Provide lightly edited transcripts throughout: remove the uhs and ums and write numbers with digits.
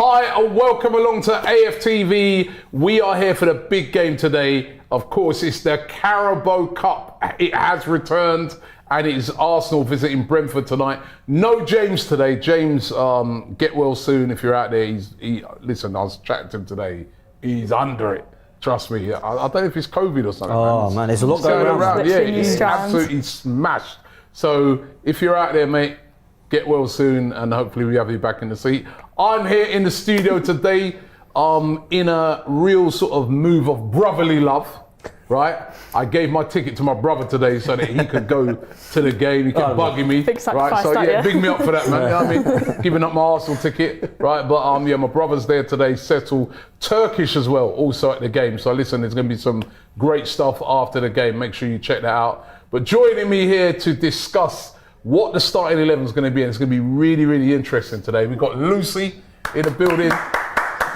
Hi and welcome along to AFTV. We are here for the big game today. Of course, it's the Carabao Cup. It has returned and it is Arsenal visiting Brentford tonight. No James today. James, get well soon if you're out there. Listen, I was chatting to him today. He's under it. Trust me. I don't know if it's COVID or something. Oh man, there's a lot going around. Yeah, he's absolutely smashed. So if you're out there, mate, get well soon and hopefully we have you back in the seat. I'm here in the studio today in a real sort of move of brotherly love, right? I gave my ticket to my brother today so that he could go to the game. He kept bugging me, big sacrifice, right? So yeah, yeah, big me up for that, man. You know what I mean? Giving up my Arsenal ticket, right? But yeah, my brother's there today, settle Turkish as well, also at the game. So listen, there's going to be some great stuff after the game. Make sure you check that out. But joining me here to discuss what the starting 11 is going to be, and it's going to be really, really interesting today. We've got Lucy in the building.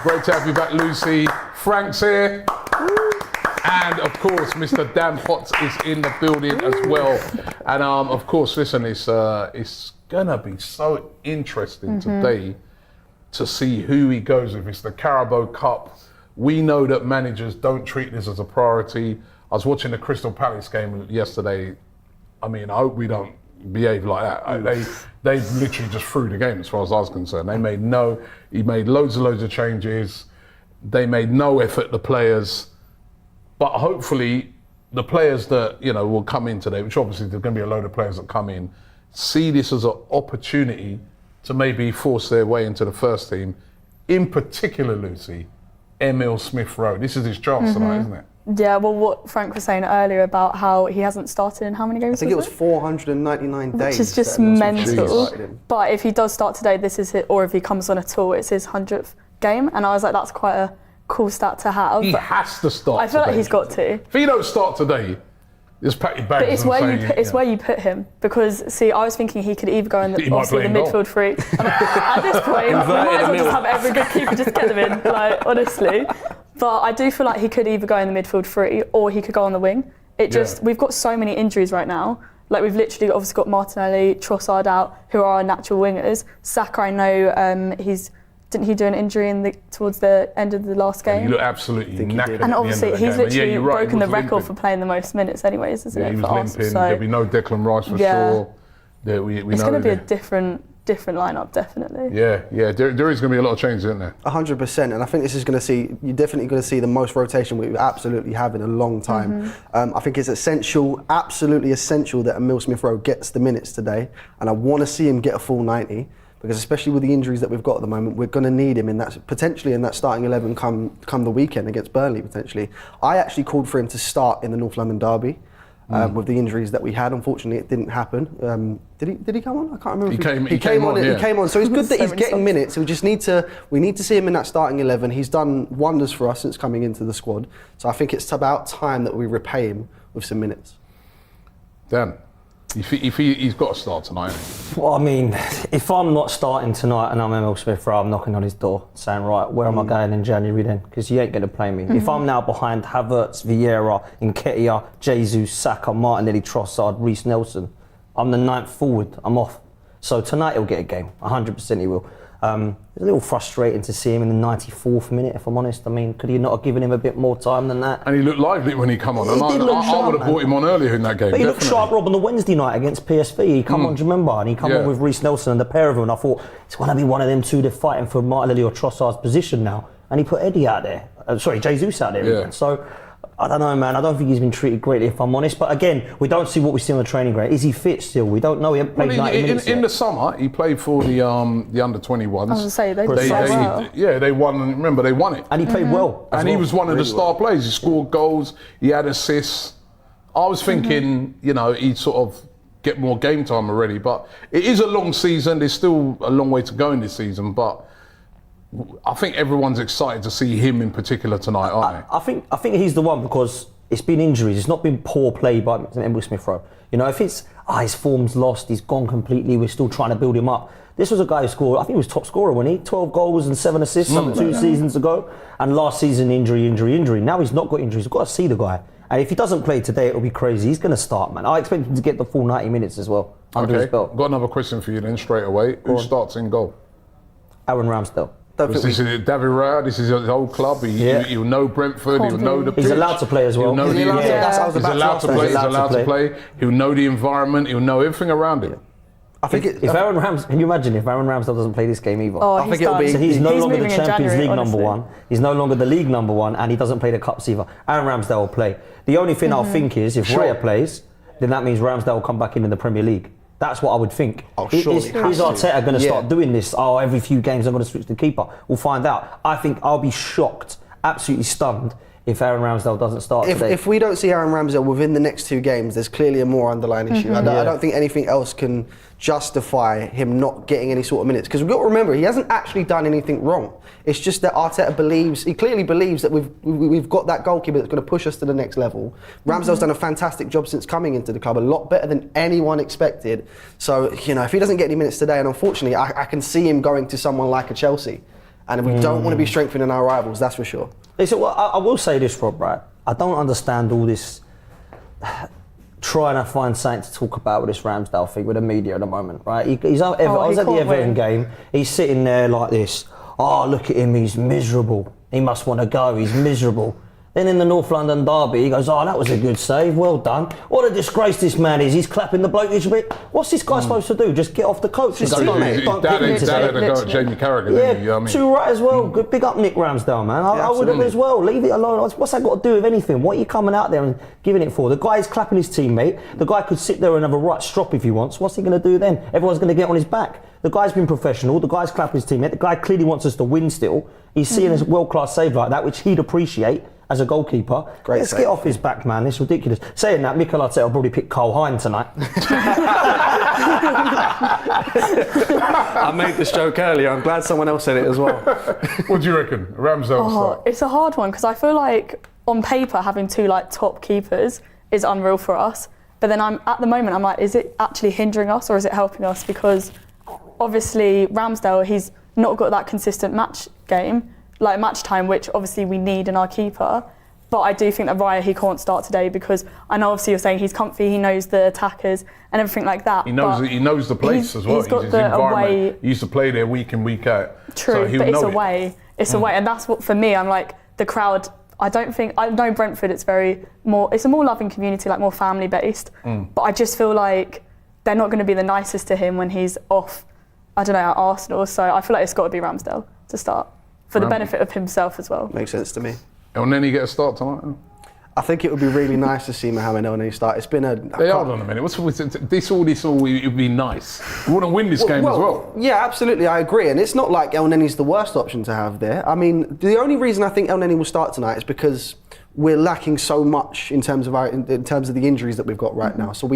Great to have you back, Lucy. Frank's here. And of course, Mr. Dan Potts is in the building as well. And of course, listen, it's going to be so interesting today to see who he goes with. It's the Carabao Cup. We know that managers don't treat this as a priority. I was watching the Crystal Palace game yesterday. I mean, I hope we don't behave like that. They literally just threw the game as far as I was concerned. He made loads of changes. They made no effort, the players. But hopefully the players that, will come in today, which obviously there's going to be a load of players that come in, see this as an opportunity to maybe force their way into the first team. In particular, Lucy, Emile Smith-Rowe. This is his chance tonight, isn't it? Yeah, well, what Frank was saying earlier about how he hasn't started in how many games? I think it was 499 days. Which is just mental. But if he does start today, this is it, or if he comes on at all, it's his 100th game. And I was like, that's quite a cool stat to have. He has to start. I feel like he's got to. If he don't start today, just pack your bags. But it's where you put him, because see, I was thinking he could either go in the midfield three. At this point, we might as well just have every good keeper just get them in. Like honestly. But I do feel like he could either go in the midfield three or he could go on the wing. We've got so many injuries right now. Like we've literally obviously got Martinelli, Trossard out, who are our natural wingers. Saka, I know didn't he do an injury towards the end of the last game? He looked absolutely knackered. And obviously he's literally broken the record for playing the most minutes anyways, isn't it? He was limping. There'll be no Declan Rice for sure. It's going to be a different lineup, definitely. Yeah, there is going to be a lot of changes, isn't there? 100%, and I think this is going to see, you're definitely going to see the most rotation we absolutely have in a long time. I think it's essential, absolutely essential that Emile Smith-Rowe gets the minutes today, and I want to see him get a full 90, because especially with the injuries that we've got at the moment, we're going to need him potentially in that starting 11 come the weekend against Burnley, potentially. I actually called for him to start in the North London derby. With the injuries that we had, unfortunately, it didn't happen. Did he come on? I can't remember. He came on. He came on. So it's good that he's getting minutes. We need to see him in that starting 11. He's done wonders for us since coming into the squad. So I think it's about time that we repay him with some minutes. Dan, he's got to start tonight. Well, I mean, if I'm not starting tonight and I'm Emile Smith-Rowe, I'm knocking on his door saying, right, where am I going in January then? Because he ain't going to play me. If I'm now behind Havertz, Vieira, Nketiah, Jesus, Saka, Martinelli, Trossard, Reece Nelson, I'm the 9th forward. I'm off. So tonight he'll get a game. 100% he will. It's a little frustrating to see him in the 94th minute, if I'm honest. I mean, could he not have given him a bit more time than that? And he looked lively when he came on. I would have brought him on earlier in that game. But he looked sharp, Rob, on the Wednesday night against PSV. He come on, do you remember? And he come on with Reece Nelson and the pair of them. And I thought, it's going to be one of them two. They're fighting for Martinelli or Trossard's position now. And he put Eddie out there. Jesus out there again. So, I don't know, man. I don't think he's been treated greatly, if I'm honest. But again, we don't see what we see on the training ground. Is he fit still? We don't know. He hasn't played 90 minutes in the summer, he played for the under-21s. I was going to say, they did so well. Yeah, they won. Remember, they won it. And he played well. And he was one of the star players. He scored goals. He had assists. I was thinking, he'd sort of get more game time already. But it is a long season. There's still a long way to go in this season. But I think everyone's excited to see him in particular tonight, aren't they? I think he's the one because it's been injuries. It's not been poor play by Emile Smith-Rowe. If it's his form's lost, he's gone completely. We're still trying to build him up. This was a guy who scored. I think he was top scorer, wasn't he? 12 goals and 7 assists 2 seasons ago. And last season, injury. Now he's not got injuries. We've got to see the guy. And if he doesn't play today, it'll be crazy. He's going to start, man. I expect him to get the full 90 minutes as well under his belt. Got another question for you then straight away. Who starts in goal? Aaron Ramsdale. This is David Raya, this is his old club. He'll know Brentford, he'll know the pitch. He's allowed to play as well. He's allowed to play. He'll know the environment, he'll know everything around it. I think can you imagine if Aaron Ramsdale doesn't play this game either? I think it'll be. So he's no longer the moving in Champions January, League honestly. number one. He's no longer the league number one, and he doesn't play the cups either. Aaron Ramsdale will play. The only thing I'll think is if Raya plays, then that means Ramsdale will come back in the Premier League. That's what I would think. Is Arteta going to start doing this? Oh, every few games I'm going to switch the keeper. We'll find out. I think I'll be shocked, absolutely stunned, if Aaron Ramsdale doesn't start today. If we don't see Aaron Ramsdale within the next 2 games, there's clearly a more underlying issue. I don't think anything else can justify him not getting any sort of minutes. Because we've got to remember, he hasn't actually done anything wrong. It's just that Arteta he clearly believes that we've got that goalkeeper that's going to push us to the next level. Ramsdale's done a fantastic job since coming into the club, a lot better than anyone expected. So, if he doesn't get any minutes today, and unfortunately, I can see him going to someone like a Chelsea. And we don't want to be strengthening our rivals, that's for sure. Listen, well, I will say this, Rob, right? I don't understand all this trying to find something to talk about with this Ramsdale thing with the media at the moment, right? I was at the Everton game, he's sitting there like this. Oh, look at him, he's miserable. He must want to go, he's miserable. Then in the North London derby, he goes, oh, that was a good save, well done. What a disgrace this man is, he's clapping the bloke each bit. What's this guy supposed to do? Just get off the coach and go, don't had a go at Jamie Carragher, you know what I mean? Too right as well. Good, big up Nick Ramsdale, man. I would have as well. Leave it alone. What's that got to do with anything? What are you coming out there and giving it for? The guy's clapping his teammate. The guy could sit there and have a right strop if he wants. What's he going to do then? Everyone's going to get on his back. The guy's been professional. The guy's clapping his teammate. The guy clearly wants us to win still. He's seeing a world-class save like that, which he'd appreciate as a goalkeeper. Let's get off his back, man. It's ridiculous. Saying that, Mikel Arteta will probably pick Cole Hine tonight. I made this joke earlier. I'm glad someone else said it as well. What do you reckon? Ramsdale start? It's a hard one because I feel like on paper having 2 top keepers is unreal for us. But then at the moment I'm like, is it actually hindering us or is it helping us? Because obviously Ramsdale, he's not got that consistent match time, which obviously we need in our keeper. But I do think that Raya, he can't start today because I know obviously you're saying he's comfy, he knows the attackers and everything like that. He knows the place as well. He's got the away. He used to play there week in, week out. True, so but it's away. It's away, and that's what for me. I'm like the crowd. I know Brentford. It's a more loving community, like more family based. But I just feel like they're not going to be the nicest to him when he's off. I don't know, at Arsenal. So I feel like it's got to be Ramsdale to start for the benefit of himself as well. Makes sense to me. And then he get a start tonight. I think it would be really nice to see Mohamed El Neni start. It's been a... Hold on a minute. It would be nice. We want to win this game as well. Yeah, absolutely. I agree. And it's not like El Neni's the worst option to have there. I mean, the only reason I think El Neni will start tonight is because we're lacking so much in terms of the injuries that we've got right now. So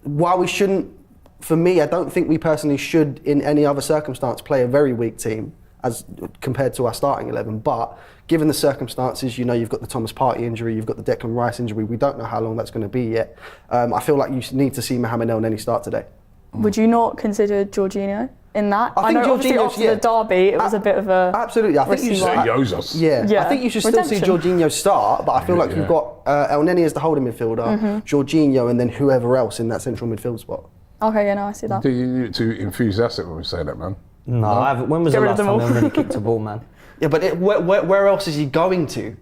while we shouldn't, for me, I don't think we personally should, in any other circumstance, play a very weak team as compared to our starting 11. But given the circumstances, you've got the Thomas Partey injury, you've got the Declan Rice injury. We don't know how long that's going to be yet. I feel like you need to see Mohamed El Neni start today. Would you not consider Jorginho in that? I know obviously after the derby, it was a bit of a... Absolutely. I think you should... He owes us. Yeah. I think you should still see Jorginho start, but I feel like you've got El Neni as the holding midfielder, Jorginho, and then whoever else in that central midfield spot. Okay, yeah, no, I see that. Do you too enthusiastic when we say that, man? No, I haven't. When was the last time El Neni kicked a ball, man? Yeah, but where else is he going to?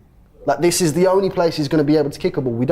Like, this is the only place he's going to be able to kick a ball. We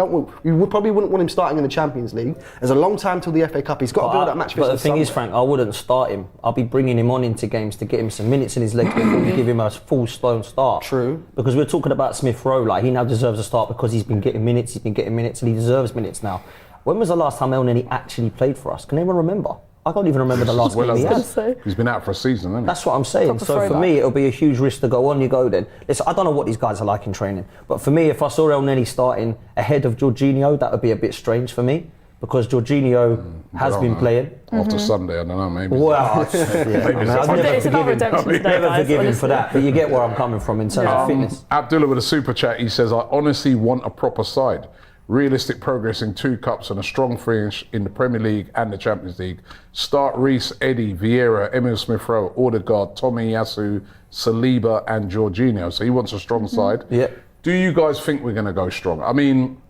probably wouldn't want him starting in the Champions League. There's a long time till the FA Cup. He's got to build that match. But the thing is, Frank, I wouldn't start him. I'll be bringing him on into games to get him some minutes in his leg before we give him a full-blown start. True. Because we're talking about Smith Rowe. Like, he now deserves a start because he's been getting minutes, and he deserves minutes now. When was the last time El Neni actually played for us? Can anyone remember? I can't even remember the last game he had. He's been out for a season, hasn't he? That's what I'm saying. So for me, it'll be a huge risk to go on you go then. Listen, I don't know what these guys are like in training, but for me, if I saw El Neni starting ahead of Jorginho, that would be a bit strange for me because Jorginho has been playing. After Sunday, I don't know, maybe. Well, I've never forgiven him for that, but you get where I'm coming from in terms of fitness. Abdullah with a super chat, he says, I honestly want a proper side. Realistic progress in 2 cups and a strong finish in the Premier League and the Champions League. Start Reece, Eddie, Vieira, Emil Smith-Rowe, Odegaard, Tomiyasu, Saliba and Jorginho. So he wants a strong side. Yeah. Do you guys think we're going to go strong? I mean,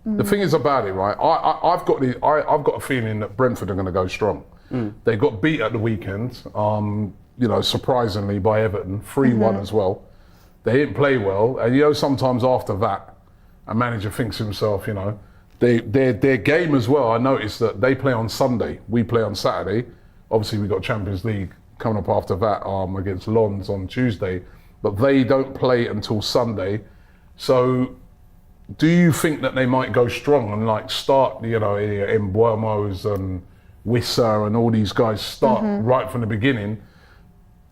the thing is about it, right? I've got a feeling that Brentford are going to go strong. They got beat at the weekend. surprisingly by Everton, 3-1 as well. They didn't play well, and sometimes after that, a manager thinks to himself, their game as well. I noticed that they play on Sunday, we play on Saturday. Obviously, we got Champions League coming up after that against Lens on Tuesday, but they don't play until Sunday. So, do you think that they might go strong and start, Mbuemo's and Wissa and all these guys start right from the beginning?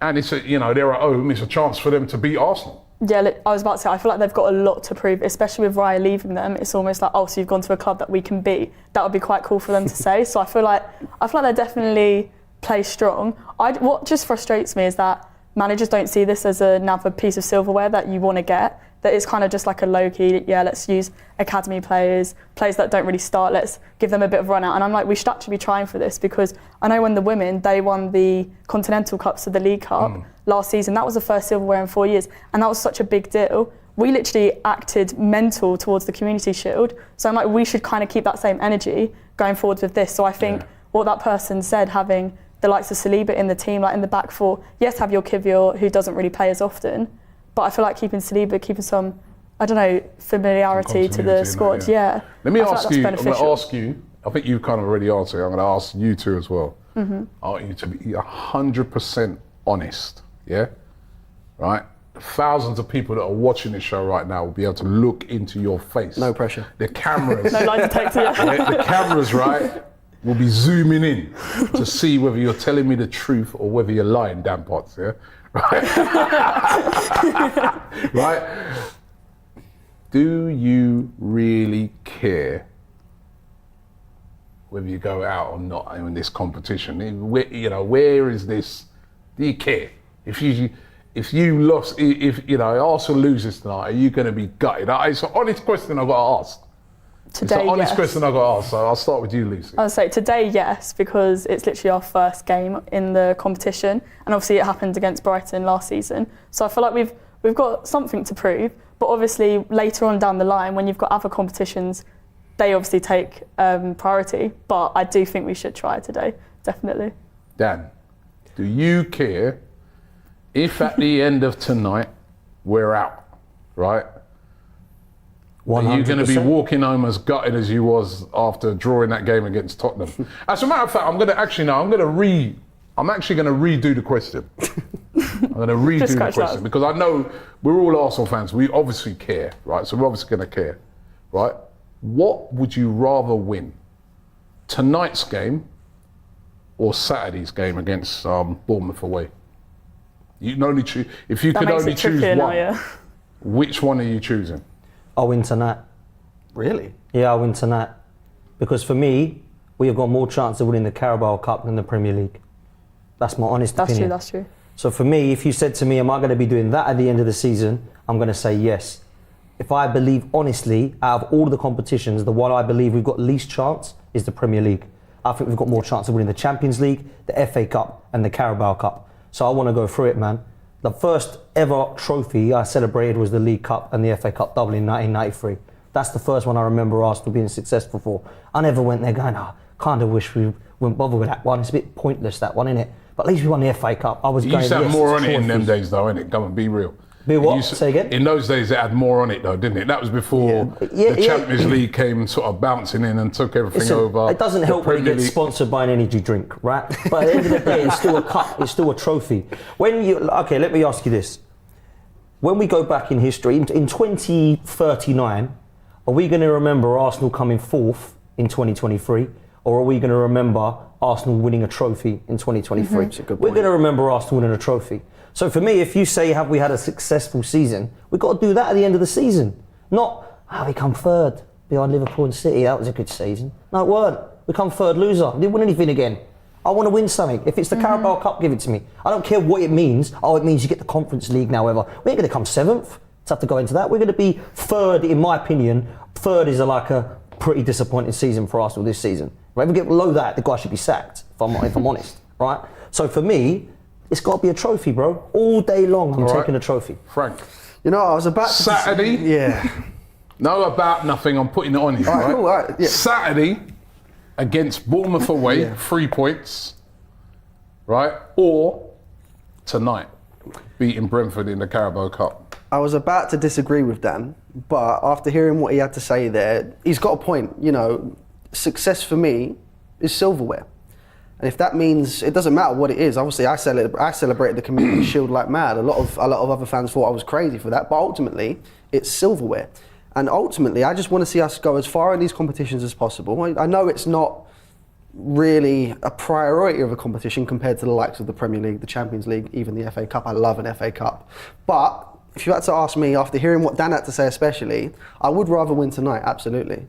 And it's they're at home. It's a chance for them to beat Arsenal. Yeah, I was about to say, I feel like they've got a lot to prove, especially with Raya leaving them. It's almost like, so you've gone to a club that we can beat. That would be quite cool for them to say. So I feel like they definitely play strong. What just frustrates me is that managers don't see this as another piece of silverware that you want to get. That it's kind of just like a low-key, let's use academy players that don't really start, let's give them a bit of run out. And I'm like, we should actually be trying for this, because I know when the women, they won the Continental Cup, so the League Cup last season. That was the first silverware in 4 years, and that was such a big deal. We literally acted mental towards the Community Shield. So I'm like, we should kind of keep that same energy going forward with this. So I think what that person said, having the likes of Saliba in the team, in the back four, yes, have your Kivior, who doesn't really play as often, but I feel like keeping Saliba, keeping some, familiarity to the squad. Let me ask you, I'm going to ask you, I think you've kind of already answered, I'm going to ask you two as well. I want you to be 100% honest, right? Thousands of people that are watching this show right now will be able to look into your face. No pressure. The cameras. No lie detector. The cameras, right, will be zooming in to see whether you're telling me the truth or whether you're lying, damn pots, right? Do you really care whether you go out or not in this competition? Where is this? Do you care? If you lost, if Arsenal loses tonight, are you going to be gutted? It's an honest question I've got to ask. Today, it's an honest question I've got to ask. So I'll start with you, Lucy. I'll say today, yes, because it's literally our first game in the competition, and obviously it happened against Brighton last season. So I feel like we've got something to prove. But obviously later on down the line, when you've got other competitions, they obviously take priority. But I do think we should try today, definitely. Dan, do you care if at the end of tonight we're out, right? 100%. Are you going to be walking home as gutted as you was after drawing that game against Tottenham? As a matter of fact, I'm actually going to redo the question. I'm going to redo the question because I know we're all Arsenal fans. We obviously care, right? So we're obviously going to care, right? What would you rather win? Tonight's game or Saturday's game against Bournemouth away? You can only choose. If you could only choose one, which one are you choosing? I'll win tonight. Really? Yeah, I'll win tonight. Because for me, we have got more chance of winning the Carabao Cup than the Premier League. That's my honest opinion. That's true. So for me, if you said to me, am I going to be doing that at the end of the season? I'm going to say yes. If I believe honestly, out of all the competitions, the one I believe we've got least chance is the Premier League. I think we've got more chance of winning the Champions League, the FA Cup and the Carabao Cup. So I want to go through it, man. The first ever trophy I celebrated was the League Cup and the FA Cup double in 1993. That's the first one I remember Arsenal being successful for. I never went there going, kind of wish we wouldn't bother with that one. It's a bit pointless, that one, innit? But at least we won the FA Cup. I was you going, used to have more on it in them days, though, innit? Come on, be real. Be what? Say again? In those days, it had more on it, though, didn't it? That was before the Champions League came sort of bouncing in and took everything over. It doesn't help when you get sponsored by an energy drink, right? But at the end of the day, it's still a cup. It's still a trophy. Okay, let me ask you this. When we go back in history, in 2039, are we going to remember Arsenal coming fourth in 2023? Or are we going to remember Arsenal winning a trophy in 2023? We're going to remember Arsenal winning a trophy. So for me, if you say, have we had a successful season, we've got to do that at the end of the season. Not, we come third behind Liverpool and City, that was a good season. No, it weren't. We come third loser. Didn't win anything again. I want to win something. If it's the Carabao Cup, give it to me. I don't care what it means. It means you get the Conference League now, whatever. We ain't going to come seventh. Let's have to go into that. We're going to be third, in my opinion. Third is like a pretty disappointing season for Arsenal this season. Right? If we get below that, the guy should be sacked, if I'm honest. Right? So for me, it's got to be a trophy, bro. All day long, I'm taking a trophy. Frank. You know, I was about to... Saturday? Yeah. No about nothing, I'm putting it on you, right? Cool, all right. Yeah. Saturday against Bournemouth away, 3 points, right? Or tonight, beating Brentford in the Carabao Cup? I was about to disagree with Dan, but after hearing what he had to say there, he's got a point. You know, success for me is silverware. And if that means, it doesn't matter what it is. Obviously, I celebrated the Community Shield like mad. A lot of other fans thought I was crazy for that, but ultimately, it's silverware. And ultimately, I just want to see us go as far in these competitions as possible. I know it's not really a priority of a competition compared to the likes of the Premier League, the Champions League, even the FA Cup. I love an FA Cup. But if you had to ask me, after hearing what Dan had to say especially, I would rather win tonight, absolutely.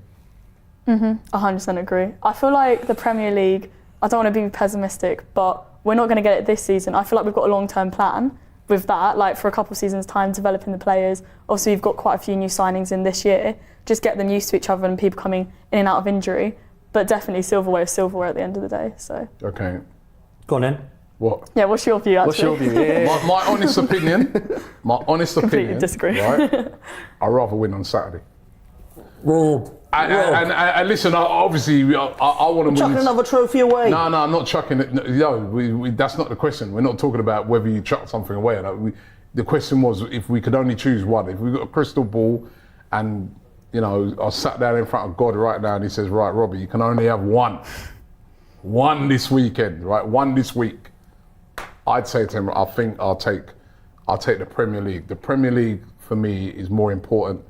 100% agree. I feel like the Premier League, I don't want to be pessimistic, but we're not going to get it this season. I feel like we've got a long-term plan with that, like for a couple of seasons' time, developing the players. Obviously, we've got quite a few new signings in this year. Just get them used to each other and people coming in and out of injury. But definitely silverware is silverware at the end of the day. So. Okay. Go on then. What? Yeah, what's your view, actually? What's your view? Yeah. My honest opinion, Completely disagree. Right? I'd rather win on Saturday. Rob. And listen, obviously, I want to win. Chucking another trophy away. No, I'm not chucking it. No, that's not the question. We're not talking about whether you chuck something away. The question was if we could only choose one. If we got a crystal ball and, you know, I sat down in front of God right now and he says, right, Robbie, you can only have one. One this weekend, right? One this week. I'd say to him, I think I'll take the Premier League. The Premier League, for me, is more important.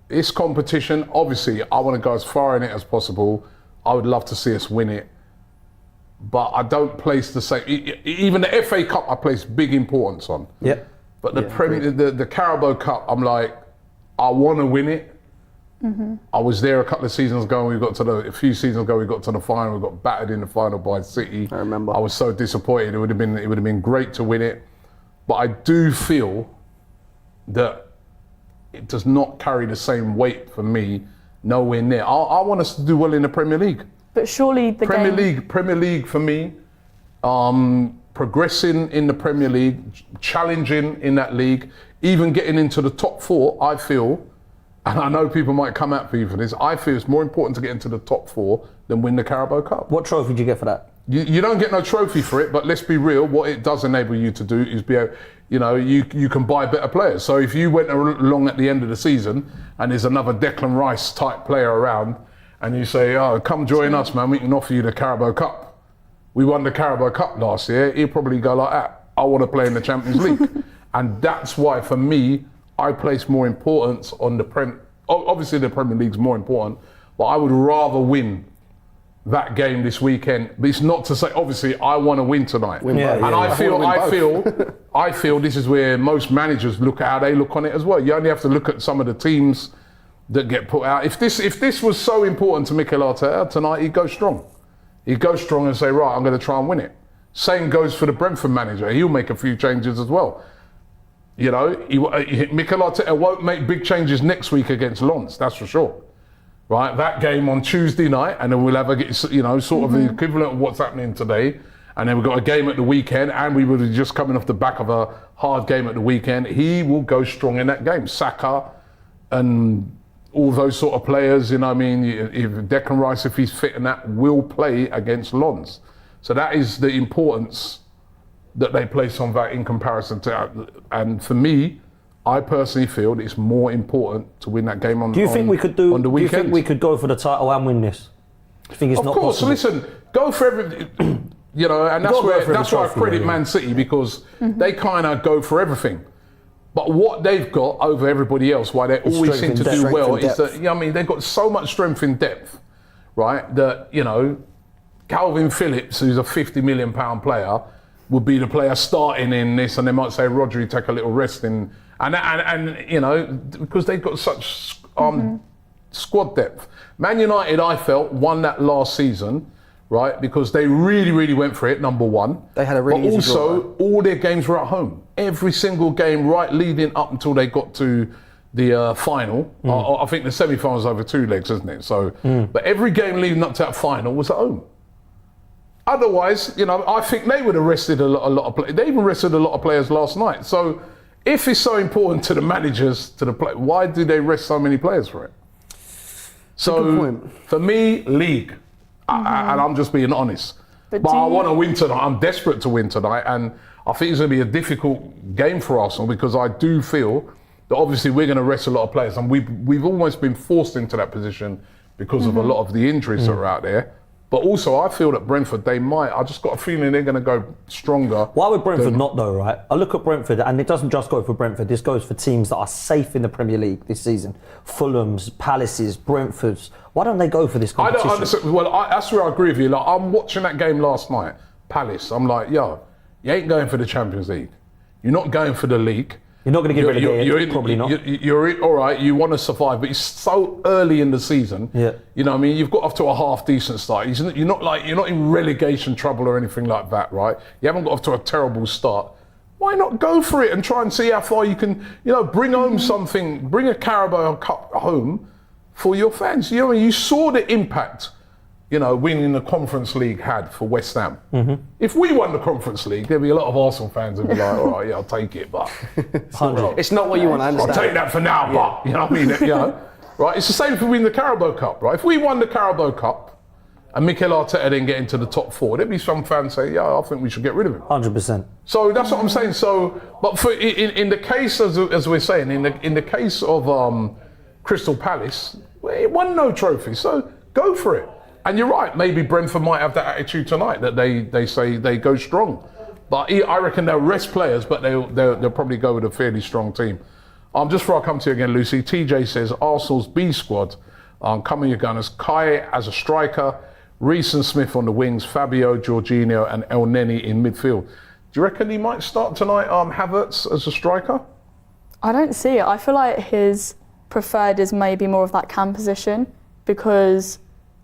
This competition, obviously, I want to go as far in it as possible. I would love to see us win it. But I don't place the same... Even the FA Cup, I place big importance on. Yep. But the Carabao Cup, I'm like, I want to win it. I was there a couple of seasons ago, and a few seasons ago, we got to the final. We got battered in the final by City. I remember. I was so disappointed. It would have been great to win it. But I do feel that it does not carry the same weight for me, nowhere near. I want us to do well in the Premier League. But surely the Premier League for me, progressing in the Premier League, challenging in that league, even getting into the top four, I feel, and I know people might come at me for this, I feel it's more important to get into the top four than win the Carabao Cup. What trophy did you get for that? You don't get no trophy for it, but let's be real, what it does enable you to do is you can buy better players. So if you went along at the end of the season and there's another Declan Rice type player around and you say, oh, come join us, man, we can offer you the Carabao Cup. We won the Carabao Cup last year. He'll probably go like that. I want to play in the Champions League. And that's why, for me, I place more importance on the obviously the Premier League's more important, but I would rather win that game this weekend. But it's not to say, obviously, I want to win tonight. I feel this is where most managers look at how they look on it as well. You only have to look at some of the teams that get put out. If this was so important to Mikel Arteta tonight, he'd go strong. He'd go strong and say, right, I'm going to try and win it. Same goes for the Brentford manager. He'll make a few changes as well. You know, Mikel Arteta won't make big changes next week against Lens, that's for sure. Right, that game on Tuesday night, and then we'll have sort of the equivalent of what's happening today. And then we've got a game at the weekend, and we were just coming off the back of a hard game at the weekend. He will go strong in that game. Saka and all those sort of players, you know what I mean? If Declan Rice, if he's fit and that, will play against Lens. So that is the importance that they place on that in comparison to, and for me, I personally feel that it's more important to win that game on the weekend. Do you think we could go for the title and win this? Do you think it's not possible? Of course, listen, go for everything, you know, and that's why I credit Man City, because they kind of go for everything. But what they've got over everybody else, why they always seem to do well, is that, you know what I mean, they've got so much strength in depth, right, that, you know, Calvin Phillips, who's a £50 million player, would be the player starting in this, and they might say, Rodri, take a little rest in. And you know, because they've got such squad depth. Man United, I felt, won that last season, right? Because they really, really went for it, number one. They had a really easy draw. But also, all their games were at home. Every single game, right, leading up until they got to the final. I think the semi-final was over 2 legs, isn't it? So, but every game leading up to that final was at home. Otherwise, you know, I think they would have rested a lot of players. They even rested a lot of players last night. So, if it's so important to the managers, to the play, why do they rest so many players for it? So, for me, league, and I'm just being honest. But I want to win tonight. I'm desperate to win tonight, and I think it's going to be a difficult game for Arsenal because I do feel that obviously we're going to rest a lot of players, and we've almost been forced into that position because of a lot of the injuries that are out there. But also, I feel that Brentford, I just got a feeling they're going to go stronger. Why would Brentford not though, right? I look at Brentford, and it doesn't just go for Brentford, this goes for teams that are safe in the Premier League this season. Fulham's, Palace's, Brentford's. Why don't they go for this competition? I don't understand. Well, that's where I agree with you. Like, I'm watching that game last night, Palace. I'm like, yo, you ain't going for the Champions League. You're not going for the league. You're not going to get relegated, probably not. You're all right, you want to survive, but it's so early in the season. Yeah. You know what I mean? You've got off to a half decent start. You're not in relegation trouble or anything like that, right? You haven't got off to a terrible start. Why not go for it and try and see how far you can, bring home something, bring a Carabao Cup home for your fans. You saw the impact, winning the Conference League had for West Ham. If we won the Conference League, there'd be a lot of Arsenal fans who'd be like, all right, yeah, I'll take it, but it's not what you want, I understand. I'll take that for now, but, you know what I mean? Right? It's the same if we win the Carabao Cup, right? If we won the Carabao Cup and Mikel Arteta then get into the top 4, there'd be some fans say, yeah, I think we should get rid of him. 100%. So that's what I'm saying. So, but for in the case, as we're saying, in the case of Crystal Palace, it won no trophy, so go for it. And you're right, maybe Brentford might have that attitude tonight that they say they go strong. But I reckon they'll rest players, but they'll probably go with a fairly strong team. Just before I come to you again, Lucy, TJ says Arsenal's B squad, coming your gunners, Kai as a striker, Reece and Smith on the wings, Fabio, Jorginho and El Neni in midfield. Do you reckon he might start tonight, Havertz as a striker? I don't see it. I feel like his preferred is maybe more of that cam position, because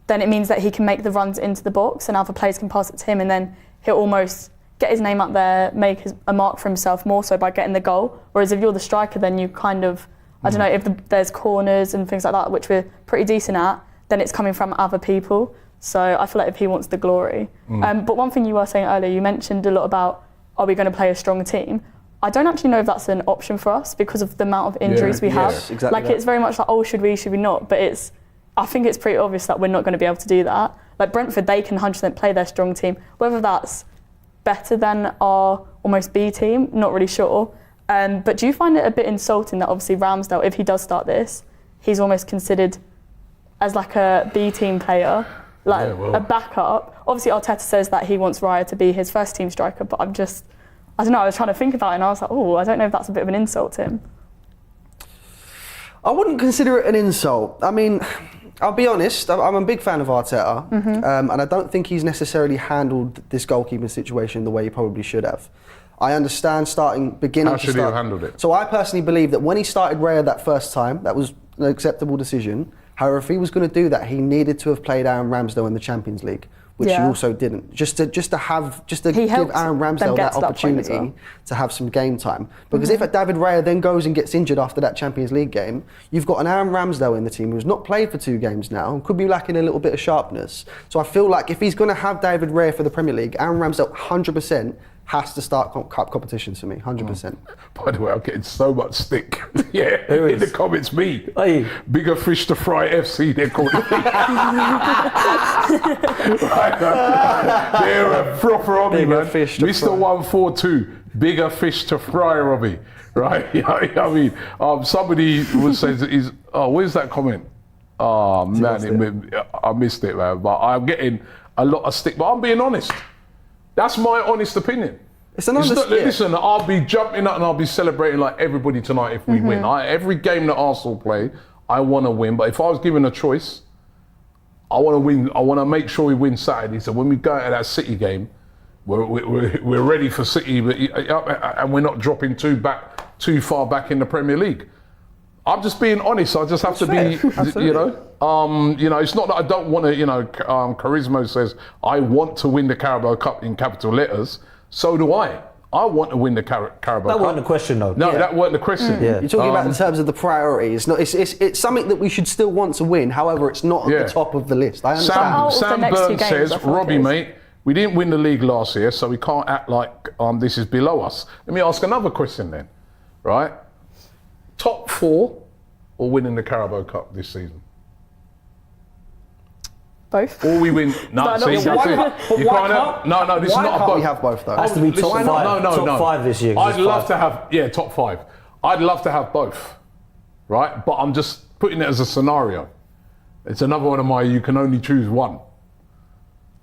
then it means that he can make the runs into the box and other players can pass it to him, and then he'll almost get his name up there, make a mark for himself more so by getting the goal. Whereas if you're the striker, then you kind of, I don't know, if there's corners and things like that, which we're pretty decent at, then it's coming from other people. So I feel like if he wants the glory. But one thing you were saying earlier, you mentioned a lot about, are we going to play a strong team? I don't actually know if that's an option for us because of the amount of injuries we have. Exactly like it's very much like, oh, should we not? But I think it's pretty obvious that we're not going to be able to do that. Like Brentford, they can 100% play their strong team. Whether that's better than our almost B team, not really sure. But do you find it a bit insulting that obviously Ramsdale, if he does start this, he's almost considered as like a B team player, like a backup? Obviously Arteta says that he wants Raya to be his first team striker, but I don't know, I was trying to think about it and I was like, oh, I don't know if that's a bit of an insult to him. I wouldn't consider it an insult. I mean, I'll be honest, I'm a big fan of Arteta, and I don't think he's necessarily handled this goalkeeping situation the way he probably should have. I understand beginning How should he have handled it? So I personally believe that when he started Raya that first time, that was an acceptable decision. However, if he was going to do that, he needed to have played Aaron Ramsdale in the Champions League, which he also didn't. Just to give Aaron Ramsdale that opportunity to have some game time. Because if David Raya then goes and gets injured after that Champions League game, you've got an Aaron Ramsdale in the team who's not played for 2 games now and could be lacking a little bit of sharpness. So I feel like if he's going to have David Raya for the Premier League, Aaron Ramsdale 100% has to start cup competitions for me, 100%. By the way, I'm getting so much stick. In the comments, me. Hey. Bigger fish to fry FC, they're calling me. They're a proper on me, man. Mr. 142, bigger fish to fry, Robbie. Right? I mean, somebody was saying, where's that comment? Oh, man, I missed it, man. But I'm getting a lot of stick. But I'm being honest. That's my honest opinion. Listen, I'll be jumping up and I'll be celebrating like everybody tonight if we win. Every game that Arsenal play, I want to win. But if I was given a choice, I want to win. I want to make sure we win Saturday. So when we go into that City game, we're ready for City, and we're not dropping too far back in the Premier League. I'm just being honest. I just have to be, it's not that I don't want to, Charisma says, I want to win the Carabao Cup in capital letters. So do I. I want to win the Carabao Cup. That wasn't the question, though. No, that wasn't the question. You're talking about in terms of the priority. It's something that we should still want to win. However, it's not at the top of the list. I understand. Sam Burns says, Robbie, mate, we didn't win the league last year, so we can't act like this is below us. Let me ask another question then, right? Top 4 or winning the Carabao Cup this season? Both. Or we win. No, see, that's it. You can't have. No, this is not a both. We have both though. Has to be top 5. Top 5 this year. I'd love to have, top 5. I'd love to have both, right? But I'm just putting it as a scenario. It's another one of my, you can only choose one.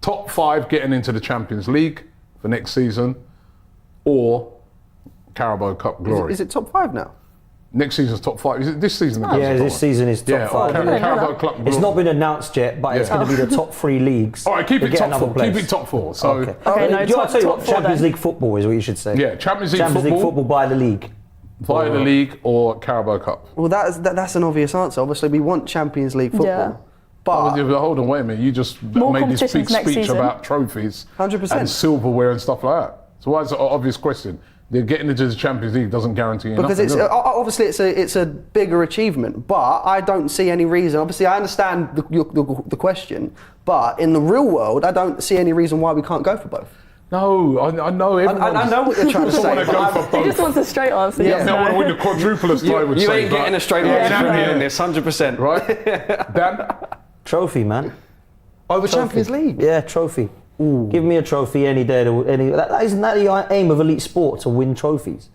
Top 5 getting into the Champions League for next season, or Carabao Cup glory. Is it top 5 now? Next season's top 5. Is it this season? Yeah, this season is top 5. Carabao Cup glory. It's not been announced yet, but it's going to be the top 3 leagues. All right, keep it top 4. Keep it top 4. So, no, I'll tell you what, Champions League football is what you should say. Yeah, Champions League football by the league. Via the league or Carabao Cup. Well, that's an obvious answer. Obviously, we want Champions League football. Yeah. But hold on, wait a minute. You just made this big speech about trophies 100%. and silverware and stuff like that. So why is it an obvious question? They're getting into the Champions League doesn't guarantee you because nothing, obviously it's a bigger achievement, but I don't see any reason. Obviously, I understand the question, but in the real world, I don't see any reason why we can't go for both. No, I know everyone. I know what you're trying to say. He just wants a straight answer. Yeah, I want to win the quadruple as I would say. You ain't getting a straight answer in this, 100%. Right? Dan? Trophy, man. Over Champions League? Yeah, trophy. Ooh. Give me a trophy any day. Isn't that the aim of elite sport, to win trophies?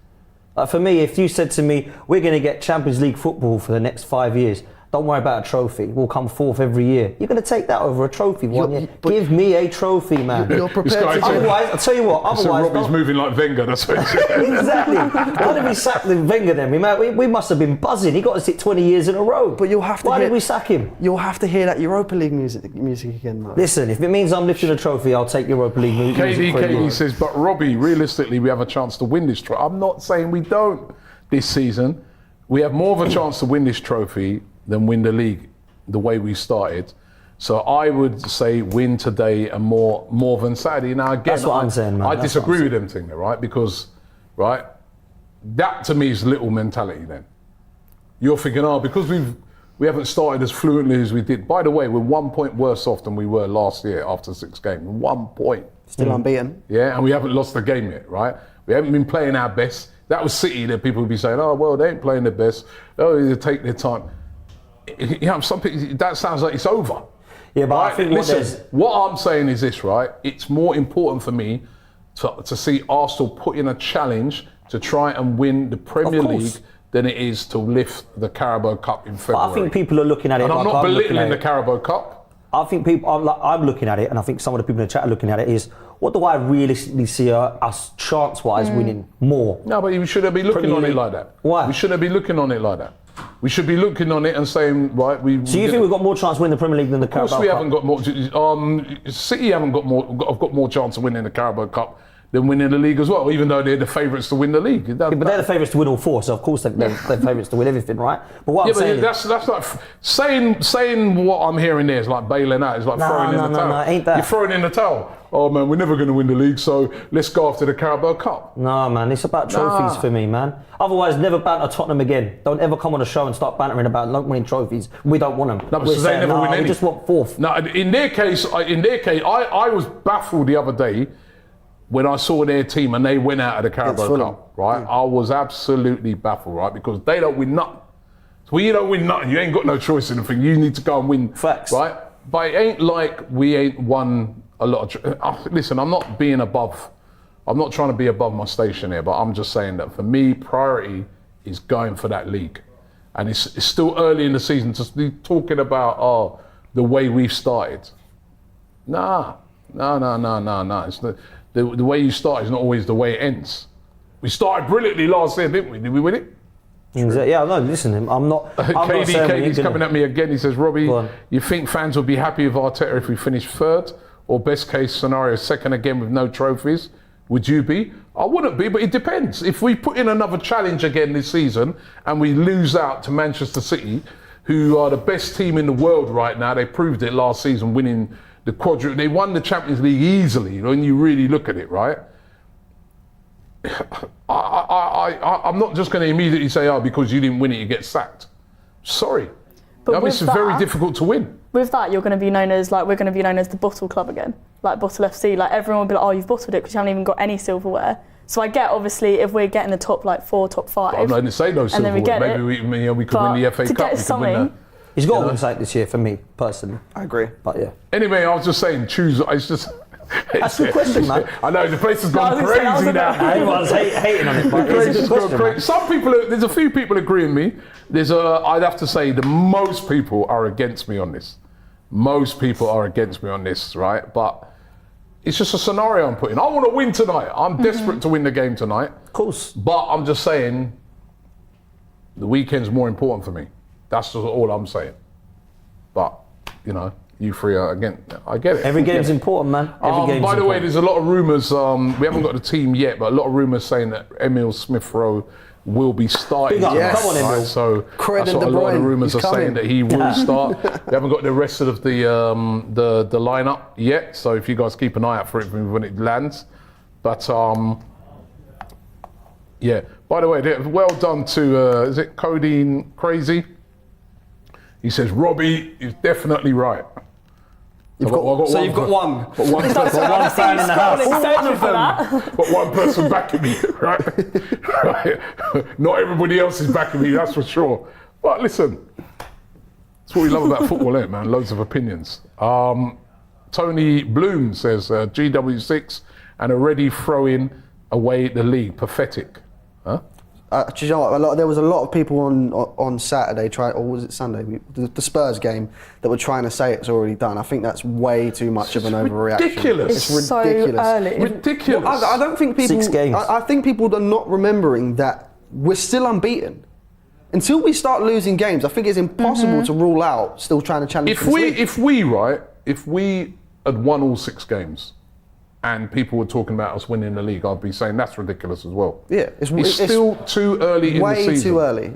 For me, if you said to me, we're going to get Champions League football for the next 5 years, don't worry about a trophy. We'll come 4th every year. You're going to take that over a trophy one year. Give me a trophy, man. You're prepared to otherwise, I'll tell you what. Otherwise, Robbie's moving like Wenger. That's what it's exactly. Why did we sack the Wenger then? We must have been buzzing. He got us it 20 years in a row. But you'll have to. Why did we sack him? You'll have to hear that Europa League music again, though. Listen, if it means I'm lifting a trophy, I'll take Europa League music. Katie says, but Robbie, realistically, we have a chance to win this trophy. I'm not saying we don't this season. We have more of a chance to win this trophy than win the league the way we started. So I would say win today and more than Saturday. Now again, that's what I'm saying, man. I disagree with them thing there, right? Because, right, that to me is little mentality then. You're thinking, because we haven't started as fluently as we did. By the way, we're 1 point worse off than we were last year after 6 games. 1 point. Still unbeaten. Yeah, and we haven't lost a game yet, right? We haven't been playing our best. That was City that people would be saying, they ain't playing their best. They take their time. Some people, that sounds like it's over. Yeah, but right? I think what I'm saying is this, right? It's more important for me to see Arsenal put in a challenge to try and win the Premier League than it is to lift the Carabao Cup in February. But I think people are looking at it. And I'm not belittling the Carabao Cup. I think I'm looking at it, and I think some of the people in the chat are looking at it, is what do I realistically see us chance-wise winning more? No, but we shouldn't be looking on it like that. Why? We shouldn't be looking on it like that. We should be looking on it and saying, right, So you think we've got more chance of winning the Premier League than the Carabao Cup? Of course we haven't got more. City haven't got more. Have got more chance of winning the Carabao Cup than winning the league as well, even though they're the favourites to win the league. But they're the favourites to win all 4, so of course they're favourites to win everything, right? But what I'm saying that's like saying what I'm hearing there is like bailing out. It's like throwing in the towel. No, ain't that. You're throwing in the towel. Oh man, we're never going to win the league, so let's go after the Carabao Cup. No man, it's about trophies for me, man. Otherwise, never banter Tottenham again. Don't ever come on a show and start bantering about not winning trophies. We don't want them. No, because they never win any. We just want 4th. No, in their case, I was baffled the other day when I saw their team and they went out of the Carabao Cup, right? I was absolutely baffled, right? Because they don't win nothing. So when you don't win nothing, you ain't got no choice in the thing. You need to go and win. Facts. Right? But it ain't like we ain't won a lot of... Listen, I'm not trying to be above my station here, but I'm just saying that for me, priority is going for that league. And it's still early in the season to be talking about, the way we've started. No. It's the way you start is not always the way it ends. We started brilliantly last year, didn't we? Did we win it? Yeah, no, listen, I'm not KD's coming at me again. He says, Robbie, you think fans will be happy with Arteta if we finish 3rd? Or best case scenario, 2nd again with no trophies? Would you be? I wouldn't be, but it depends. If we put in another challenge again this season and we lose out to Manchester City, who are the best team in the world right now, they proved it last season winning the quadruple. They won the Champions League easily when you really look at it, right? I'm not just going to immediately say, because you didn't win it, you get sacked. Sorry. But it's very difficult to win. With that, we're going to be known as the bottle club again, like Bottle FC. Like everyone will be like, you've bottled it because you haven't even got any silverware. So I get, obviously, if we're getting the top 4, top 5. I'm not going to say no silverware. Maybe we could win the FA Cup. To get something, He's got to win something this year for me, personally. I agree. But yeah. Anyway, I was just saying, choose. It's just. That's a good question, man. I know the place has gone I was gonna say, that was crazy a now. Everyone's hating on it, but it's a good question, man. Some people, there's a few people agree with me. I'd have to say the most people are against me on this. Most people are against me on this, right? But it's just a scenario I'm putting. I want to win tonight. I'm desperate to win the game tonight. Of course. But I'm just saying, the weekend's more important for me. That's just all I'm saying. But, you know, you three are again. I get it. Every game's important, man. Every game's by the way, important. there's a lot of rumours. We haven't got the team yet, but a lot of rumours saying that Emile Smith-Rowe will be starting. Big up. Yes. Come on, Emile. Right, so Cred that's and what De a lot of Bruyne, rumours he's are saying coming. that he will start. We haven't got the rest of the lineup yet, so if you guys keep an eye out for it when it lands. But yeah. By the way, well done to is it Codeine Crazy? He says Robbie is definitely right. You've got one fan in the house. Got one person backing me, right? Right. Not everybody else is backing me, that's for sure. But listen, that's what we love about football, isn't it, man? Loads of opinions. Tony Bloom says GW6 and already throwing away the league. Pathetic. Huh? Do you know what? There was a lot of people on Saturday, or was it Sunday? The Spurs game that were trying to say it's already done. I think that's way too much of an overreaction. Ridiculous. It's so early. Ridiculous. Well, I don't think people. 6 games. I think people are not remembering that we're still unbeaten. Until we start losing games, I think it's impossible to rule out still trying to challenge. If we had won all 6 games, and people were talking about us winning the league, I'd be saying that's ridiculous as well. Yeah, it's still too early in the season. Way too early.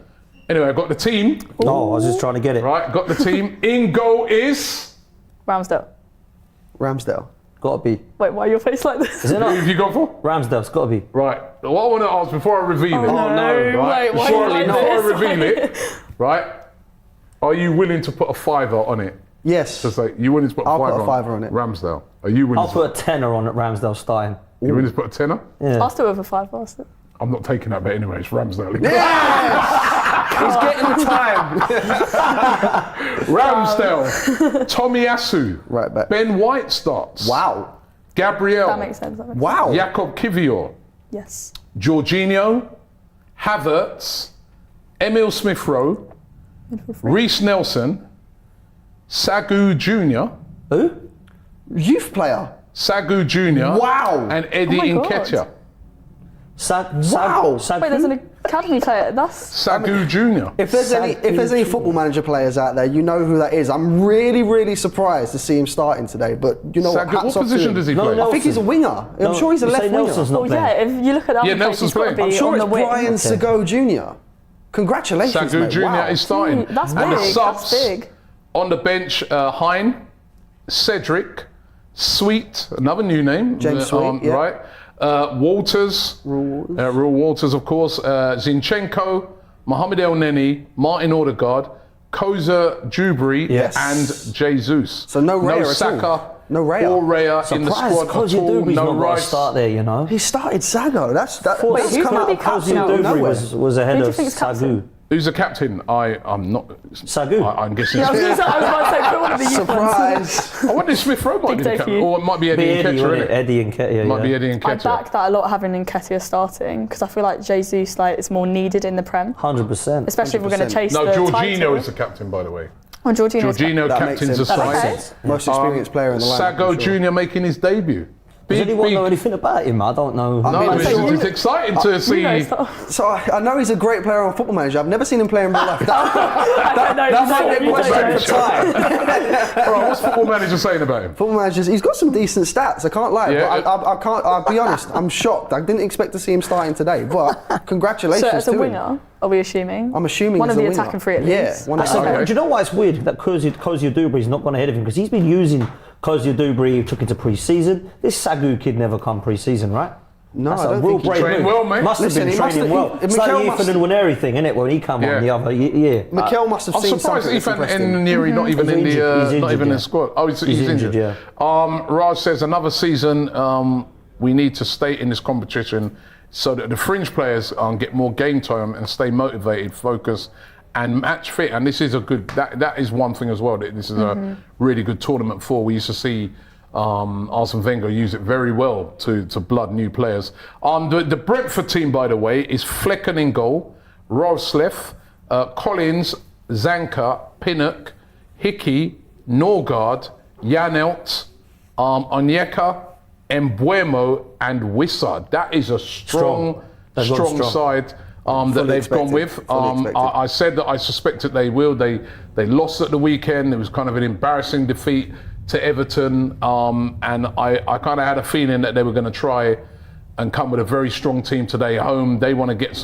Anyway, I've got the team. No, I was just trying to get it. Right, got the team. In goal is... Ramsdale. Ramsdale. Gotta be. Wait, why are your face like this? Is it Who not? have you gone for? Ramsdale's gotta be. Right, what I want to ask before I reveal it... Right, Wait, why before are you like I this? reveal it, right, are you willing to put a $5 on it? Yes. Just like, you willing to put a I'll $5 put a $5 on it. Ramsdale. Are you willing I'll put a tenner on Ramsdale starting. You willing to put a tenner? Yeah. I'll still have a 5 last it. I'm not taking that bet anyway, it's Ramsdale. He's getting the time. Ramsdale, Tomiyasu, Right back. Ben White starts. Wow. Gabriel, That makes sense. Wow. Jakob Kivior, Yes. Jorginho, Havertz, Emile Smith-Rowe, Reece Nelson, Sagoe JR, Who? Youth player. Sagoe JR, Wow. and Eddie Oh my God. Nketiah. Wow. Wait, there's an academy player. That's Sagoe JR. If there's any football manager players out there, you know who that is. I'm really, really surprised to see him starting today. But you know what? Sagoe, what position does he No, play? no. I think he's a winger. I'm sure he's a you left say winger. Nelson's not well, playing. yeah. If you look at that, Yeah, other place, Nelson's he's got to playing. be I'm sure on it's the wing. Brian Sagoe Jr. Congratulations, Sagoe mate. JR Wow. is starting. That's And the big, subs that's big. on the bench, Hein, Cedric, Sweet, another new name. James Sweet, yeah. Right. Walters, Rule Walters, of course. Zinchenko, Mohamed El Neni, Martin Odegaard, Koza Dewberry, Yes. and Jesus. So no Raya at all. Saka, No Raya. or Raya in the Surprised squad Cozy at all. Dewberry's No not got to Rice. start there, you know. He started Sagoe. That's Wait, who's come gonna out be of captain? out of Dewberry nowhere. was ahead Who do you of think's captain? Sagoe. Who's the captain? I'm not. Sagoe. I'm guessing. Yeah, I was about to say, put one of the youth ones. Surprise. I wonder if Smith-Rowe might be the day for captain, you. or it might be Eddie Eddie, Nketiah. wasn't it? innit? Eddie and Nketiah, Might be yeah. Eddie I Nketiah. back that a lot having Nketiah starting because I feel like Jesus is more needed in the Prem, 100%. especially if we're going to 100%. chase No, the Jorginho title. is the captain, by the way. Oh, Jorginho's Jorginho That makes captains the sense. That makes side. sense. Most experienced player in the lineup. Sagoe I'm sure. Jr. making his debut. Does Big, anyone know big. anything about him? I don't know. No, mean, it's, so it's exciting to see. You know stuff. So I know he's a great player on Football Manager. I've never seen him play in real life. I don't know. That you might don't be know, a you question don't for know. time. All right, what's Football Manager saying about him? Football Manager, he's got some decent stats. I can't lie. Yeah. But I can't. I'll be honest. I'm shocked. I didn't expect to see him starting today. But congratulations So as a to him. winger, are we assuming? I'm assuming one he's of the a winger. attacking three at Yeah, least. one of the So, Okay. do you know why it's weird that Kozy Dewberry's not gone ahead of him? Because he's been using Kozy Dewberry, took into pre-season. This Sagoe kid never come pre-season, right? No, That's I a don't real think he brave trained move. well, mate. Must Listen, have he been must training have- well. he- It's like Mikel Ethan must- and Nwaneri thing, innit? When he come Yeah. on the other year. Mikel must have I'm seen surprised something that's Ethan impressed him. Nwaneri not even in He's the injured, not even in yeah. the squad. Oh, he's He's injured. injured, Raj says another season. We need to stay in this competition so that the fringe players get more game time and stay motivated, focused, and match fit. And this is a good. That is one thing as well. That this is a really good tournament for. We used to see Arsene Wenger use it very well to blood new players. The Brentford team, by the way, is Flecken in goal, Rosleff, Collins, Zanka, Pinnock, Hickey, Norgard, Janelt, Onyeka, Mbuemo, and Wissa. That is a strong side that they've gone with. I said that I suspected they will. They lost at the weekend. It was kind of an embarrassing defeat to Everton, and I kind of had a feeling that they were going to try and come with a very strong team today at home. They want to get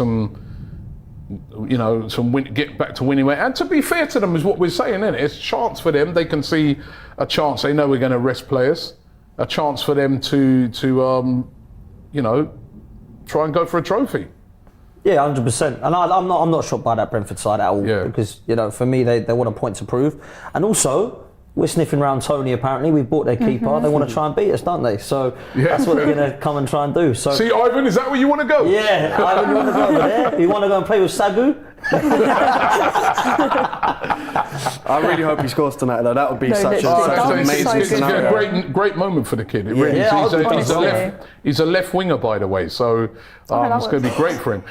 get back to winning way. And to be fair to them is what we're saying, isn't it? It's a chance for them. They can see a chance. They know we're going to rest players. A chance for them to try and go for a trophy. Yeah, 100%. And I'm not shocked by that Brentford side at all. Yeah. Because for me they want a point to prove, and also we're sniffing around Tony. Apparently, we bought their keeper. They want to try and beat us, don't they? So that's what they're going to come and try and do. So see, Ivan, is that where you want to go? Yeah, Ivan, you want to go over there? You want to go and play with Sagoe? I really hope he scores tonight, though. That would be such an amazing scenario. It's a great moment for the kid. It really is. He's a left winger, by the way, so it's going to be great for him.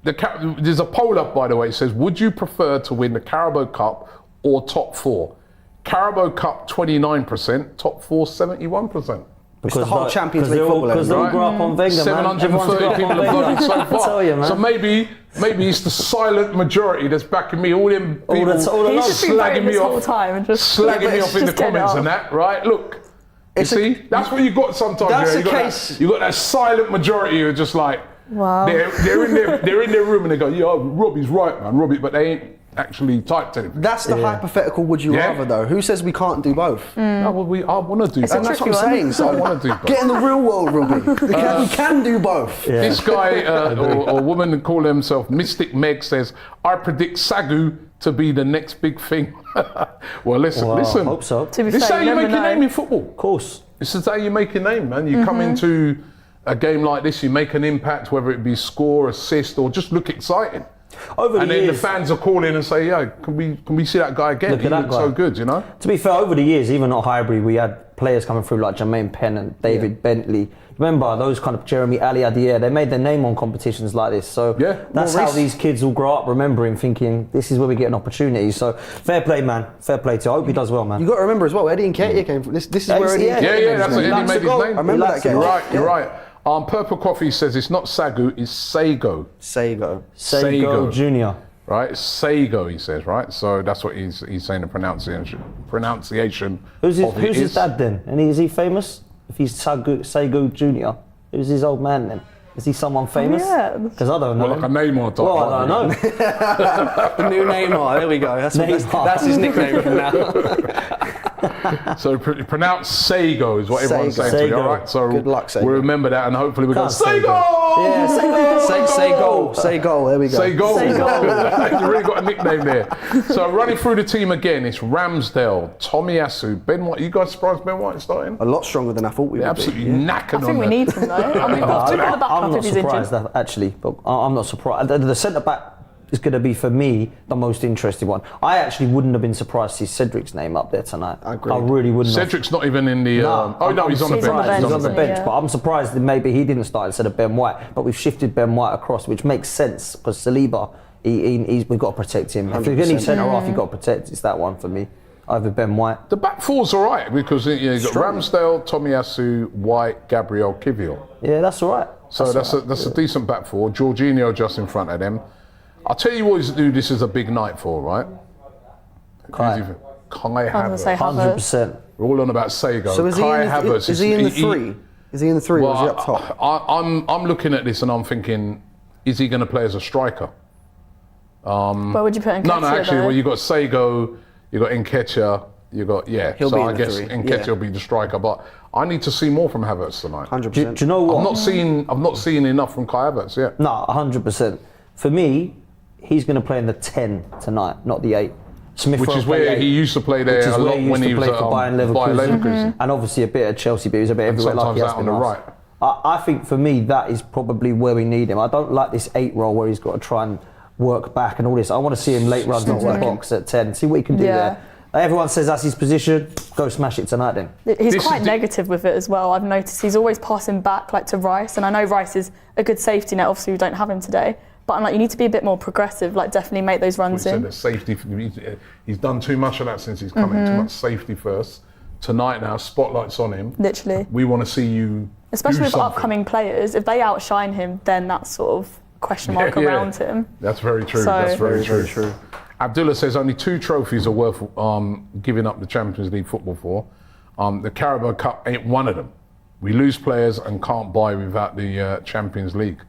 There's a poll up, by the way. It says, would you prefer to win the Carabao Cup or top four? Carabao Cup 29%, top four 71%. It's the whole Champions League football. Because they all grew up on Wenger, 730 people have voted so far. So maybe it's the silent majority that's backing me. All them people slagging me off, slagging me off in the comments and that, right? Look, you see, that's what you got sometimes. That's the case. You got that silent majority who are just like, wow. They're in their room and they go, yeah, Robbie's right, man, Robbie, but they ain't actually typed anything. That's the hypothetical would you rather, though. Who says we can't do both? No, well, I want to do both. And that's what I'm saying. So I want to do both. Get in the real world, Robbie. We can do both. Yeah. This guy or woman call himself Mystic Meg says, I predict Sagoe to be the next big thing. Well, listen. I hope so. This is how you make your name in football. Of course. This is how you make your name, man. You come into a game like this, you make an impact, whether it be score, assist, or just look exciting. Then the fans are calling and say, yeah, can we see that guy again? He looks so good, you know? To be fair, over the years, even at Highbury, we had players coming through like Jermaine Penn and David Bentley. Remember those kind of Jeremy Ali Adair? They made their name on competitions like this. So that's how these kids will grow up remembering, thinking this is where we get an opportunity. So fair play, man. Fair play to you. I hope he does well, man. You got to remember as well, Eddie Nketiah came from this. This is where Eddie. Yeah, that's what Eddie made his name. I remember that game. You're right. Purple Coffee says it's not Sagoe, it's Sagoe. Sagoe Jr. Right, Sagoe, he says, right? So that's what he's saying, the pronunciation. Who's his dad then? And is he famous? If he's Sagoe Jr., who's his old man then? Is he someone famous? Because I don't know. Well, like a Neymar type. Well, I don't know. The new Neymar, there we go. That's his nickname from now. So pronounce Sagoe is what everyone's saying to you, all right? So good luck, Sagoe. We'll remember that and hopefully we'll go, Sagoe! Yeah, Sagoe. Say goal, there we go. Sagoe. You really got a nickname there. So running through the team again, it's Ramsdale, Tomiyasu, Ben White. You guys surprised Ben White starting? A lot stronger than I thought we would be. Absolutely knackered on I think we need him though. I mean, I'm not surprised actually, but I'm not surprised. The centre back is going to be for me the most interesting one. I actually wouldn't have been surprised to see Cedric's name up there tonight. I really wouldn't. Cedric's not even in the. He's on the bench. He's on the bench, but I'm surprised that maybe he didn't start instead of Ben White. But we've shifted Ben White across, which makes sense because Saliba, we've got to protect him. 100%. If you're going to centre half, you've got to protect. It's that one for me. Over Ben White. The back four's all right because you've got Ramsdale, Tomiyasu, White, Gabriel, Kivior. Yeah, that's all right. So that's a decent back four. Jorginho just in front of them. I'll tell you what this is a big night for, right? Kai Havertz. 100%. We're all on about Sagoe. So is he in the three? Is he in the three or is he up top? I'm looking at this and I'm thinking, is he going to play as a striker? Where would you put Nketiah? No, actually, well, you've got Sagoe, you've got Nketiah, you've got, so I guess Nketiah will be the striker, but I need to see more from Havertz tonight. 100%. Do you know what? I've not seen enough from Kai Havertz yet. No, 100%. For me, he's going to play in the 10 tonight, not the 8. Which is where he used to play there a lot when he was at Bayern Leverkusen. And obviously a bit at Chelsea, but he was a bit everywhere like he has been on the right. I think for me, that is probably where we need him. I don't like this 8 role where he's got to try and work back and all this. I want to see him late runs into the box at 10, see what he can do there. Everyone says that's his position. Go smash it tonight then. He's quite negative with it as well. I've noticed he's always passing back like to Rice, and I know Rice is a good safety net. Obviously, we don't have him today, but I'm like, you need to be a bit more progressive. Like, definitely make those runs in. Safety. He's done too much of that since he's come in. Too much safety first. Tonight now, spotlight's on him. Literally. We want to see you. Especially do with something. Upcoming players, if they outshine him, then that's sort of question mark around him. That's very true. That's very true. Abdullah says only 2 trophies are worth giving up the Champions League football for. The Carabao Cup ain't one of them. We lose players and can't buy without the Champions League.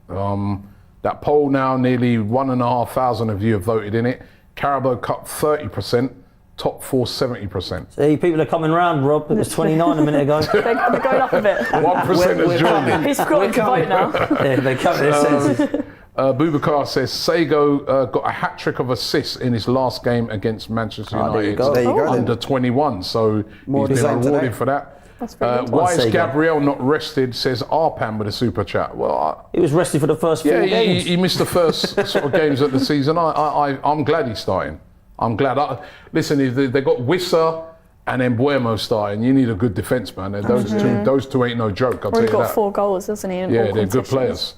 That poll now, nearly 1,500 of you have voted in it. Carabao Cup 30%, top 4 70%. See, people are coming round, Rob. It was 29 a minute ago. They're going up a bit. 1% has joined. He's forgotten to vote now. Yeah, they come. Boubacar says Sagoe got a hat-trick of assists in his last game against Manchester United. There you go. Under 21, so he's been rewarded for that. That's very good. Why is Gabriel not rested, says Arpan with a super chat. Well, he was rested for the first 4 games. He missed the first sort of games of the season. I'm glad he's starting. I'm glad. Listen, if they got Wissa and then Buemo starting, you need a good defence, man. Those two ain't no joke, I'll tell you that. He's got 4 goals, hasn't he? Yeah, they're good players.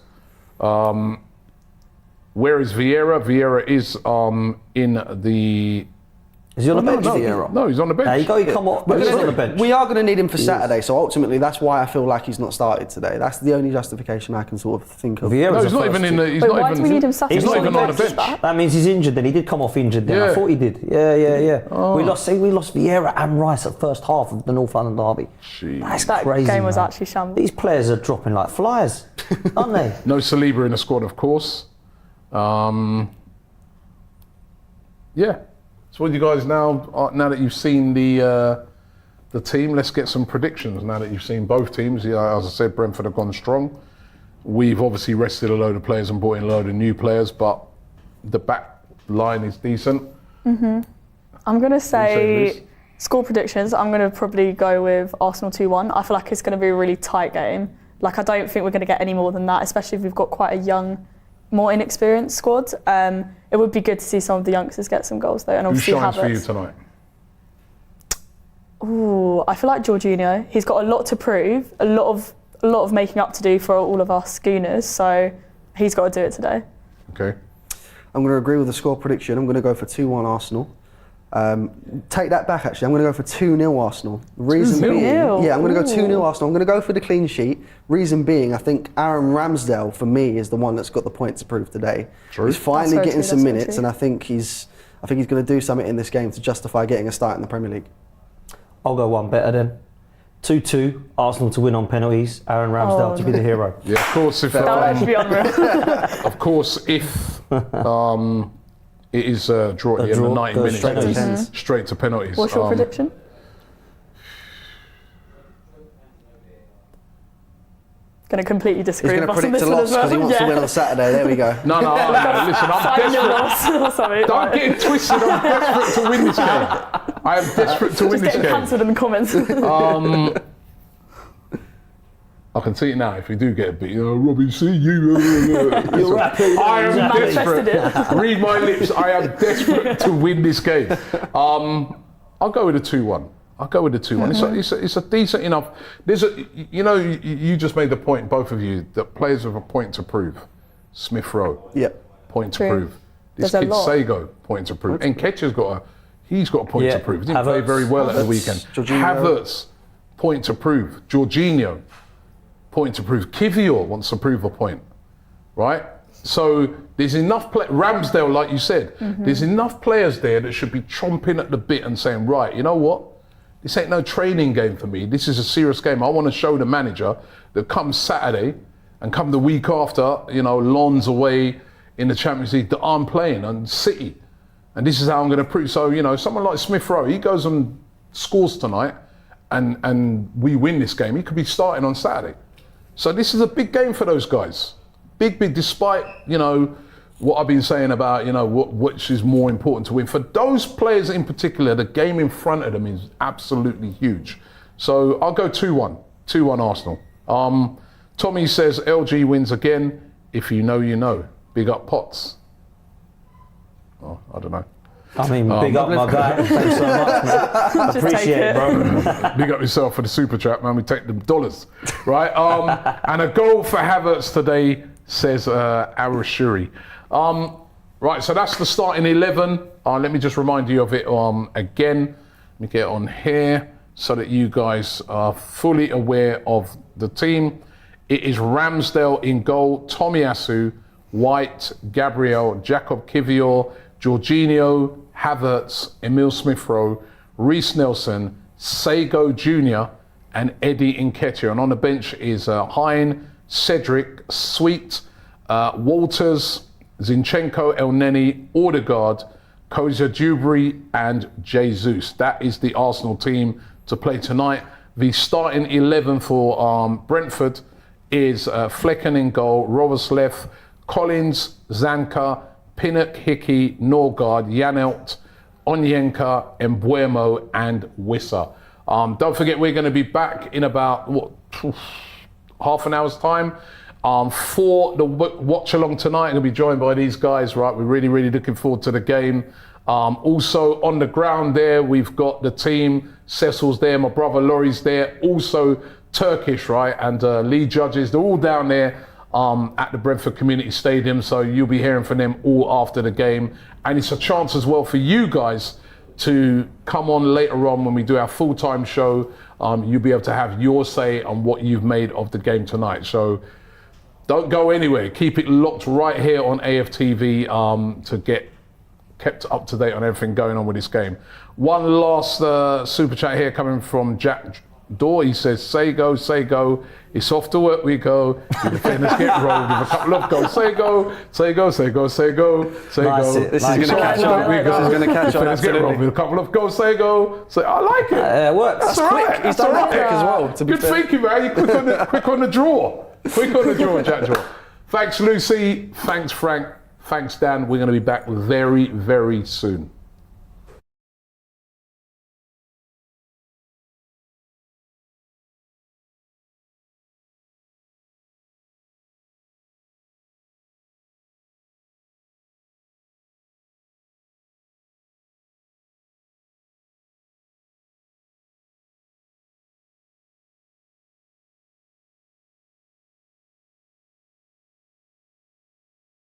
Where is Vieira? Vieira is in the... Is he on the bench, Vieira? No, he's on the bench. There you go, he come off. He's on the bench. We are going to need him for Saturday, so ultimately that's why I feel like he's not started today. That's the only justification I can sort of think of. No, he's not even in the... Why do we need him Saturday? He's not even on the bench. That means he's injured then. He did come off injured then. I thought he did. Yeah. Oh. We lost Vieira and Rice at first half of the North London derby. That's crazy, That game was man. actually shambles. These players are dropping like flies, aren't they? No Saliba in the squad, of course. Yeah. So what do you guys now that you've seen the team, let's get some predictions now that you've seen both teams. Yeah, as I said, Brentford have gone strong. We've obviously rested a load of players and brought in a load of new players, but the back line is decent. I'm going to say score predictions. I'm going to probably go with Arsenal 2-1. I feel like it's going to be a really tight game. Like, I don't think we're going to get any more than that, especially if we've got quite a young, more inexperienced squad. It would be good to see some of the youngsters get some goals though, and obviously Who shines Havertz. for you tonight? Ooh, I feel like Jorginho. He's got a lot to prove, a lot of making up to do for all of us Schooners. So he's got to do it today. Okay. I'm going to agree with the score prediction. I'm going to go for 2-1 Arsenal. Take that back, actually. I'm going to go for 2-0 Arsenal. Reason being, I'm going to go 2-0 Arsenal. I'm going to go for the clean sheet. Reason being, I think Aaron Ramsdale, for me, is the one that's got the point to prove today. True. He's finally getting some minutes, and I think he's going to do something in this game to justify getting a start in the Premier League. I'll go one better then. 2-2, Arsenal to win on penalties, Aaron Ramsdale to be the hero. Yeah, of course. That would actually be unreal. Of course, if it is a draw at the end of 90 minutes, straight to penalties. What's your prediction? Going to completely disagree with us on this one as well. Because he wants to win on Saturday. There we go. No, listen, I'm getting twisted. I'm desperate to win this game. I am desperate to win this game. Just getting cancelled in the comments. I can see it now. If we do get a bit, Robbie, see you. I am desperate. Read my lips. I am desperate to win this game. I'll go with a 2-1. It's a decent enough. You just made the point, both of you, that players have a point to prove. Smith Rowe, point to prove. This kid Sagoe, point to prove. And Ketcher's got a point to prove. He didn't play very well at the weekend. Havertz, point to prove. Jorginho, point to prove. Kivior wants to prove a point, right? So there's enough Ramsdale, like you said, there's enough players there that should be chomping at the bit and saying, right, you know what? This ain't no training game for me. This is a serious game. I want to show the manager that come Saturday and come the week after, Lens away in the Champions League, that I'm playing on City. And this is how I'm going to prove. So, someone like Smith Rowe, he goes and scores tonight and we win this game. He could be starting on Saturday. So this is a big game for those guys. Big, despite, what I've been saying about, which is more important to win. For those players in particular, the game in front of them is absolutely huge. So I'll go 2-1. 2-1 Arsenal. Tommy says LG wins again. If you know, you know. Big up Potts. Oh, I don't know. I mean, big up my guy. Thanks so much, man. Appreciate it, bro. Big up yourself for the super chat, man. We take them dollars, right? And a goal for Havertz today, says Arashuri. Right, so that's the starting 11. Let me just remind you of it again. Let me get on here so that you guys are fully aware of the team. It is Ramsdale in goal, Tomiyasu, White, Gabriel, Jacob Kivior, Jorginho, Havertz, Emile Smith-Rowe, Reece Nelson, Sagoe JR, and Eddie Nketiah. And on the bench is Hine, Cedric, Sweet, Walters, Zinchenko, El Neni, Odegaard, Koza Dewberry, and Jesus. That is the Arsenal team to play tonight. The starting 11 for Brentford is Flecken in goal, Roverslev, Collins, Zanka, Pinnock, Hickey, Norgard, Janelt, Onyenka, Mbuemo, and Wissa. Don't forget, we're going to be back in about half an hour's time for the watch along tonight. I'm going to be joined by these guys, right? We're really, really looking forward to the game. Also on the ground there, we've got the team. Cecil's there, my brother Laurie's there. Also Turkish, right? And Lee Judges, they're all down there at the Brentford Community Stadium, so you'll be hearing from them all after the game. And it's a chance as well for you guys to come on later on when we do our full-time show. You'll be able to have your say on what you've made of the game tonight. So don't go anywhere. Keep it locked right here on AFTV to get kept up to date on everything going on with this game. One last super chat here coming from Jack Door. He says, Sagoe, it's off to work we go. The defenders get rolled with a couple of goals. Sagoe. Nice. This is going to catch on. This is going to catch on. Get rolled with a couple of goals. Sagoe. I like it. It works. That's all right. He's done that quick as well. To be Good fair. thinking, man. You're quick on the draw. Quick on the draw, Jack Draw. Thanks, Lucy. Thanks, Frank. Thanks, Dan. We're going to be back very, very soon.